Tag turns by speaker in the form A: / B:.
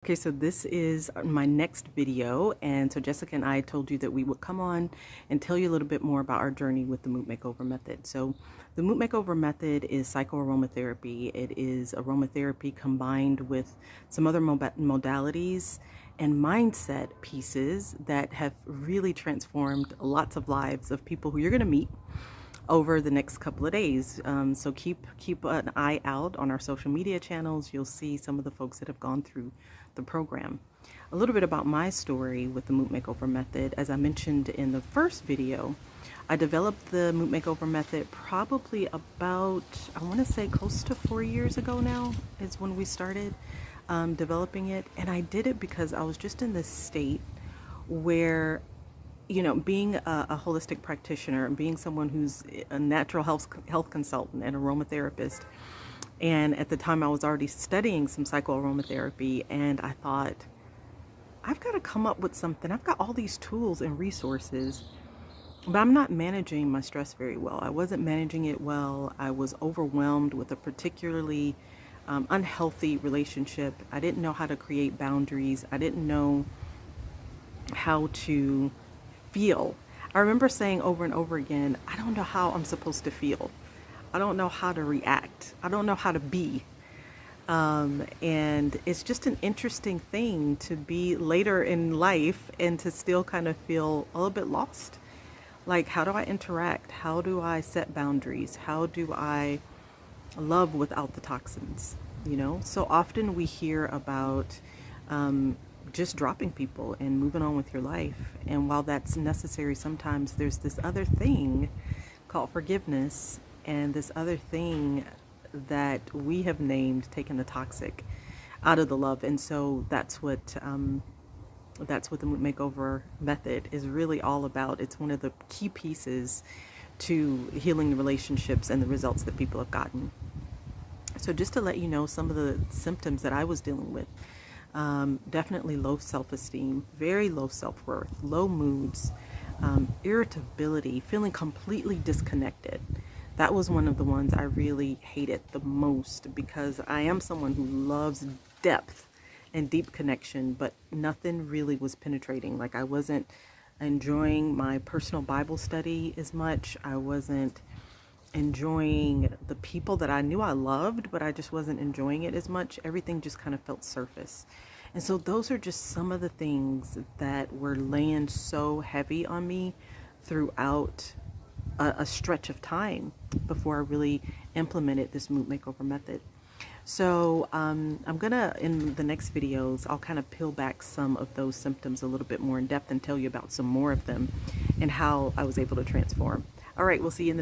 A: Okay, so this is my next video, and so Jessica and I told you that we would come on and tell you a little bit more about our journey with the Mood Makeover Method. So the Mood Makeover Method is Psycho-Aromatherapy. It is aromatherapy combined with some other modalities and mindset pieces that have really transformed lots of lives of people who you're going to meet over the next couple of days. So keep an eye out on our social media channels. You'll see some of the folks that have gone through the program. A little bit about my story with the Mood Makeover Method. As I mentioned in the first video, I developed the Mood Makeover Method probably about, I want to say close to 4 years ago now is when we started developing it. And I did it because I was just in this state where, you know, being a holistic practitioner and being someone who's a natural health consultant and aromatherapist, and at the time I was already studying some psycho-aromatherapy, and I thought, I've got to come up with something. I've got all these tools and resources, but I'm not managing my stress very well. I wasn't managing it well. I was overwhelmed with a particularly unhealthy relationship. I didn't know how to create boundaries. I didn't know how to feel. I remember saying over and over again, I don't know how I'm supposed to feel. I don't know how to react. I don't know how to be. And it's just an interesting thing to be later in life and to still kind of feel a little bit lost. Like, how do I interact? How do I set boundaries? How do I love without the toxins? You know, so often we hear about just dropping people and moving on with your life. And while that's necessary, sometimes there's this other thing called forgiveness, and this other thing that we have named taking the toxic out of the love. And so that's what the Mood Makeover Method is really all about. It's one of the key pieces to healing the relationships and the results that people have gotten. So just to let you know some of the symptoms that I was dealing with. Definitely low self-esteem, very low self-worth, low moods, irritability, feeling completely disconnected. That was one of the ones I really hated the most, because I am someone who loves depth and deep connection, but nothing really was penetrating. Like, I wasn't enjoying my personal Bible study as much. I wasn't enjoying the people that I knew I loved, but I just wasn't enjoying it as much. Everything just kind of felt surface. And so those are just some of the things that were laying so heavy on me throughout a stretch of time before I really implemented this Mood Makeover Method. So I'm gonna, in the next videos, I'll kind of peel back some of those symptoms a little bit more in depth and tell you about some more of them and how I was able to transform. All right, we'll see you in the